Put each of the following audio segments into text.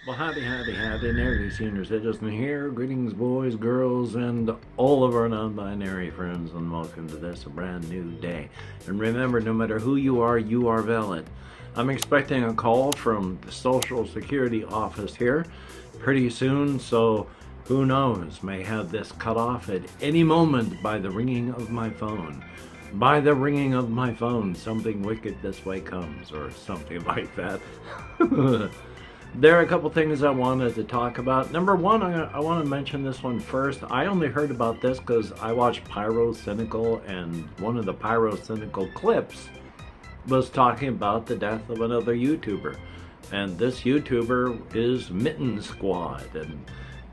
Well, howdy, nearly senior citizen here. Greetings, boys, girls, and all of our non-binary friends, and welcome to this brand new day. And remember, no matter who you are valid. I'm expecting a call from the Social Security office here pretty soon, so who knows, may have this cut off at any moment by the ringing of my phone. By the ringing of my phone, something wicked this way comes, or something like that. There are a couple things I wanted to talk about. Number one, I want to mention this one first. I only heard about this because I watched Pyro Cynical, and one of the Pyro Cynical clips was talking about the death of another YouTuber. And this YouTuber is Mitten Squad. And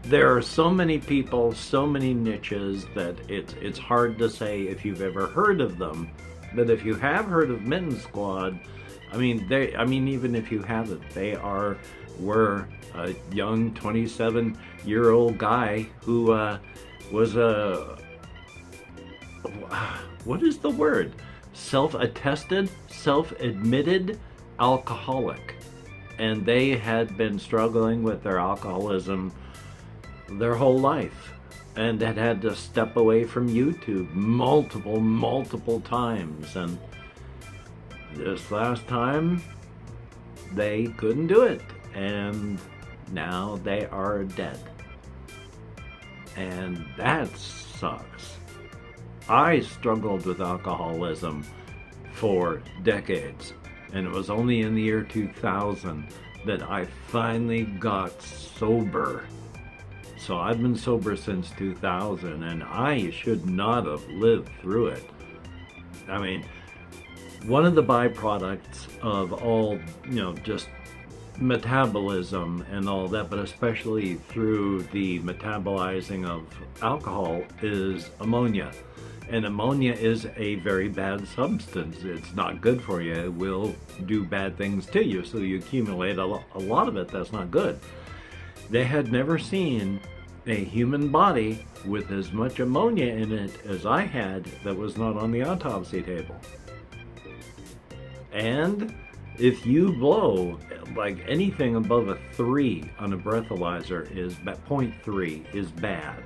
there are so many people, so many niches that it's hard to say if you've ever heard of them. But if you have heard of Mitten Squad, even if you haven't, were a young 27-year-old guy who was what is the word? Self-attested, self-admitted alcoholic. And they had been struggling with their alcoholism their whole life and had to step away from YouTube multiple times. And this last time, they couldn't do it. And now they are dead. And that sucks. I struggled with alcoholism for decades. And it was only in the year 2000 that I finally got sober. So I've been sober since 2000, and I should not have lived through it. I mean, one of the byproducts of all, just metabolism and all that, but especially through the metabolizing of alcohol, is ammonia. And ammonia is a very bad substance. It's not good for you. It will do bad things to you. So you accumulate a lot of it that's not good. They had never seen a human body with as much ammonia in it as I had that was not on the autopsy table. And if you blow like anything above a 3 on a breathalyzer, is 0.3 is bad.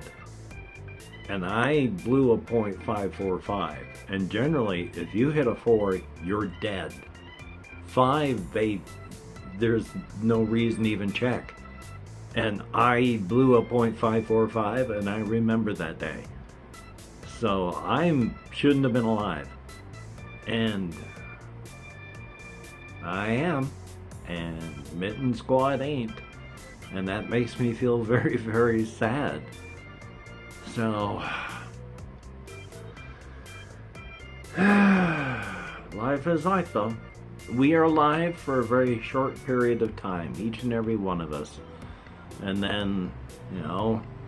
And I blew a 0.545. And generally, if you hit a 4, you're dead. 5, there's no reason to even check. And I blew a 0.545, and I remember that day. So I shouldn't have been alive. And I am. And Mitten Squad ain't. And that makes me feel very, very sad. So, life is life though. We are alive for a very short period of time, each and every one of us. And then,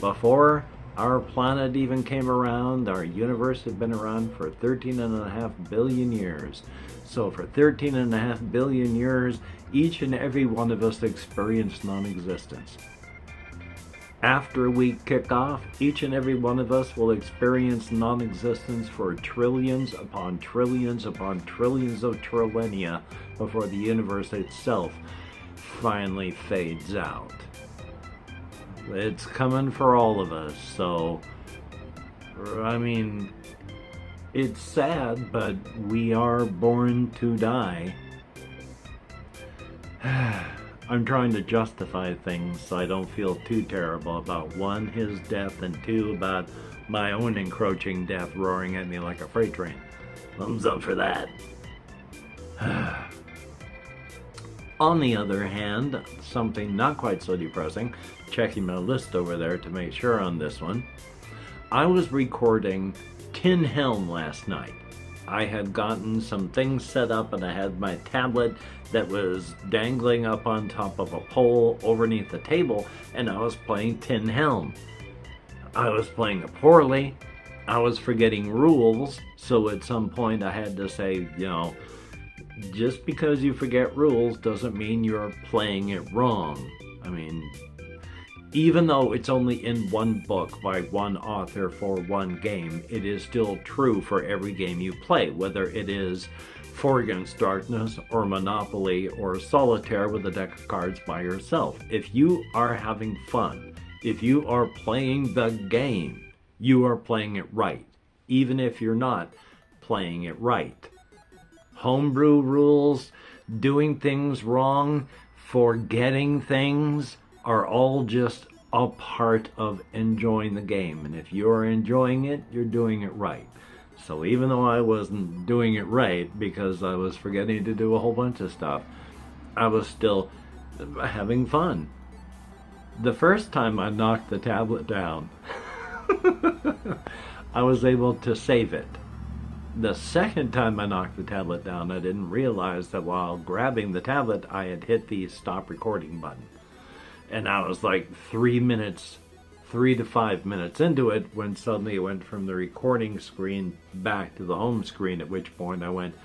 before our planet even came around, our universe had been around for 13.5 billion years. So for 13.5 billion years, each and every one of us experienced non-existence. After we kick off, each and every one of us will experience non-existence for trillions upon trillions upon trillions of trillennia before the universe itself finally fades out. It's coming for all of us, so, it's sad, but we are born to die. I'm trying to justify things so I don't feel too terrible about, 1, his death, and 2, about my own encroaching death roaring at me like a freight train. Thumbs up for that. On the other hand, something not quite so depressing, checking my list over there to make sure on this one, I was recording Helm last night. I had gotten some things set up, and I had my tablet that was dangling up on top of a pole underneath the table, and I was playing Helm. I was playing it poorly. I was forgetting rules, so at some point I had to say, just because you forget rules doesn't mean you're playing it wrong. Even though it's only in one book by one author for one game, it is still true for every game you play, whether it is Four Against Darkness, or Monopoly, or Solitaire with a deck of cards by yourself. If you are having fun, if you are playing the game, you are playing it right, even if you're not playing it right. Homebrew rules, doing things wrong, forgetting things are all just a part of enjoying the game. And if you're enjoying it, you're doing it right. So even though I wasn't doing it right because I was forgetting to do a whole bunch of stuff, I was still having fun. The first time I knocked the tablet down, I was able to save it. The second time I knocked the tablet down, I didn't realize that while grabbing the tablet, I had hit the stop recording button. And I was like 3 to 5 minutes into it when suddenly it went from the recording screen back to the home screen, at which point I went,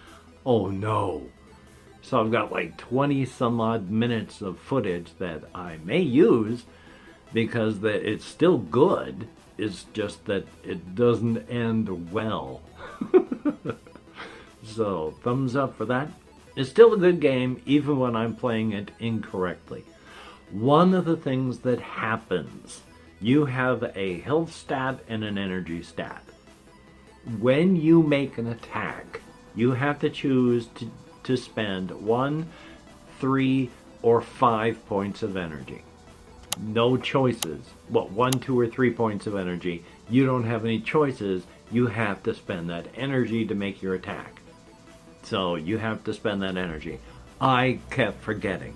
oh no. So I've got like 20 some odd minutes of footage that I may use because it's still good. It's just that it doesn't end well. So thumbs up for that. It's still a good game even when I'm playing it incorrectly. One of the things that happens, you have a health stat and an energy stat. When you make an attack, you have to choose to spend 1, 3, or 5 points of energy. No choices. 1, 2, or 3 points of energy. You don't have any choices. You have to spend that energy to make your attack. So you have to spend that energy. I kept forgetting.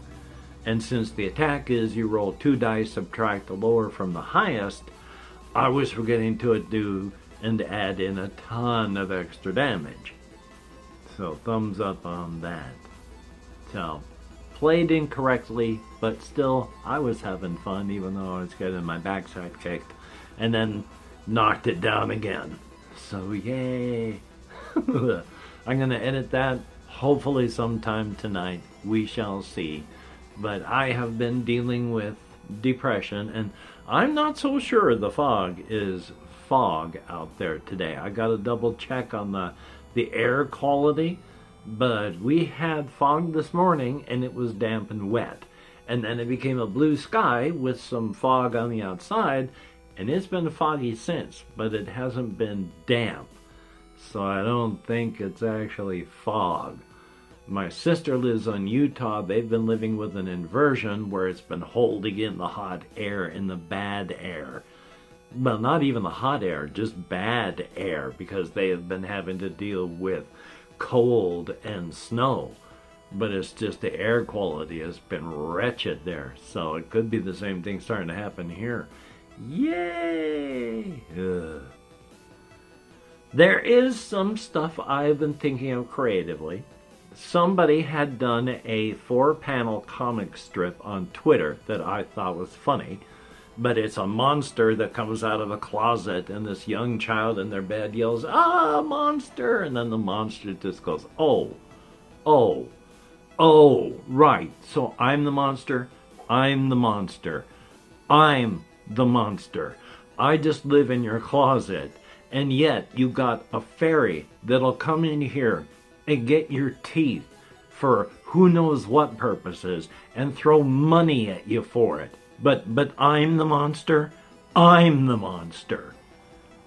And since the attack is you roll 2 dice, subtract the lower from the highest, I was forgetting to do and add in a ton of extra damage. So thumbs up on that. So played incorrectly, but still I was having fun even though I was getting my backside kicked, and then knocked it down again. So yay. I'm going to edit that hopefully sometime tonight. We shall see. But I have been dealing with depression, and I'm not so sure the fog is fog out there today. I got to double check on the air quality, but we had fog this morning and it was damp and wet. And then it became a blue sky with some fog on the outside, and it's been foggy since, but it hasn't been damp. So I don't think it's actually fog. My sister lives in Utah. They've been living with an inversion where it's been holding in the hot air and the bad air. Well, not even the hot air, just bad air, because they have been having to deal with cold and snow. But it's just the air quality has been wretched there. So it could be the same thing starting to happen here. Yay! Ugh. There is some stuff I've been thinking of creatively. Somebody had done a 4-panel comic strip on Twitter that I thought was funny, but it's a monster that comes out of a closet, and this young child in their bed yells, "Ah, monster!" And then the monster just goes, "Oh, oh, oh, right, so I'm the monster, I'm the monster, I'm the monster. I just live in your closet, and yet you got a fairy that'll come in here and get your teeth for who knows what purposes and throw money at you for it. But I'm the monster. I'm the monster."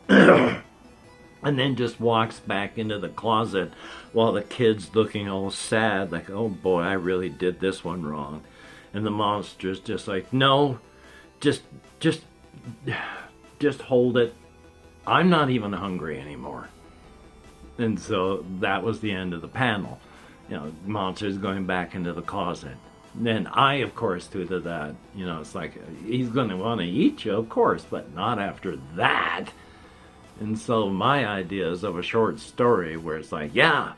And then just walks back into the closet while the kid's looking all sad, like, "Oh boy, I really did this one wrong." And the monster's just like, "No, just hold it. I'm not even hungry anymore." And so that was the end of the panel. You know, monster's going back into the closet. Then I, of course, tweeted that, you know, it's like, he's going to want to eat you, of course, but not after that. And so my idea is of a short story where it's like, yeah,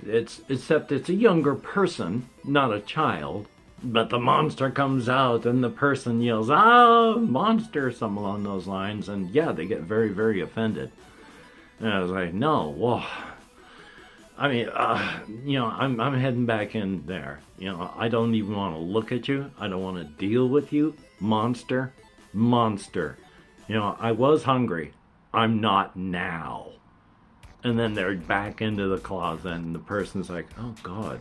except it's a younger person, not a child, but the monster comes out and the person yells, "Ah, monster," something along those lines, and yeah, they get very, very offended. And I was like, no, whoa. I mean, you know, I'm heading back in there. You know, I don't even want to look at you. I don't want to deal with you. Monster, monster. You know, I was hungry. I'm not now. And then they're back into the closet, and the person's like, oh God.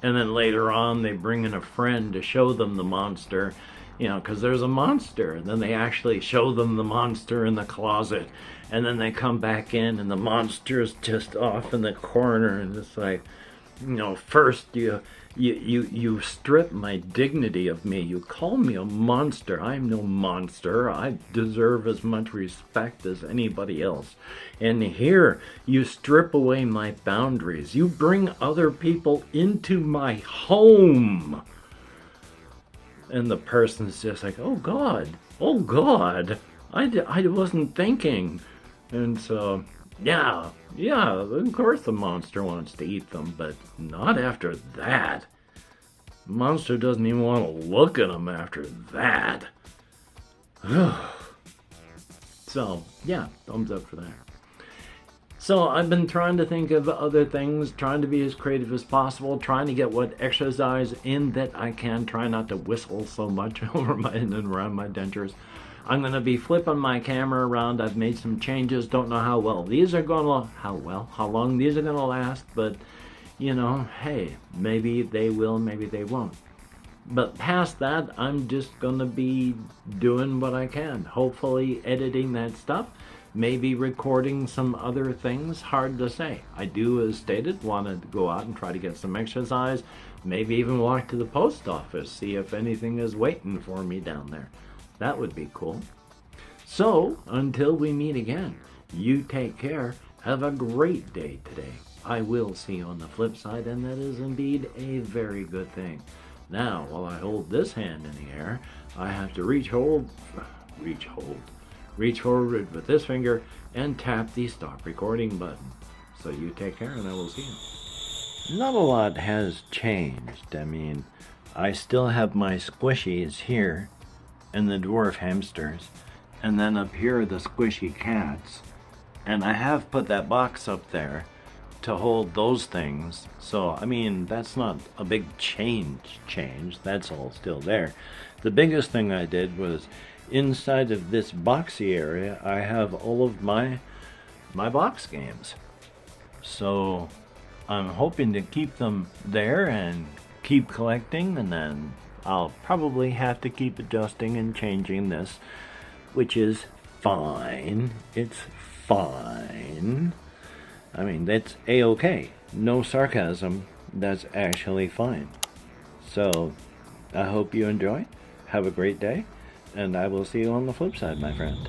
And then later on, they bring in a friend to show them the monster, you know, because there's a monster. And then they actually show them the monster in the closet. And then they come back in, and the monster's just off in the corner. And it's like, you know, first you strip my dignity of me. You call me a monster. I'm no monster. I deserve as much respect as anybody else. And here you strip away my boundaries. You bring other people into my home. And the person's just like, oh God, I wasn't thinking. And so, yeah, of course the monster wants to eat them, but not after that. The monster doesn't even want to look at them after that. So, yeah, thumbs up for that. So I've been trying to think of other things, trying to be as creative as possible, trying to get what exercise in that I can, try not to whistle so much over my and around my dentures. I'm going to be flipping my camera around. I've made some changes. Don't know how well these are going to, how long these are going to last, but you know, hey, maybe they will, maybe they won't. But past that, I'm just going to be doing what I can. Hopefully editing that stuff. Maybe recording some other things, hard to say. I do, as stated, want to go out and try to get some exercise. Maybe even walk to the post office, see if anything is waiting for me down there. That would be cool. So, until we meet again, you take care. Have a great day today. I will see you on the flip side, and that is indeed a very good thing. Now, while I hold this hand in the air, I have to reach forward with this finger and tap the stop recording button. So you take care, and I will see you. Not a lot has changed. I mean, I still have my squishies here and the dwarf hamsters, and then up here are the squishy cats. And I have put that box up there to hold those things. So, I mean, that's not a big change. That's all still there. The biggest thing I did was inside of this boxy area, I have all of my box games. So I'm hoping to keep them there and keep collecting, and then I'll probably have to keep adjusting and changing this, which is fine. It's fine. I mean, that's a-okay. No sarcasm. That's actually fine. So, I hope you enjoy. Have a great day. And I will see you on the flip side, my friend.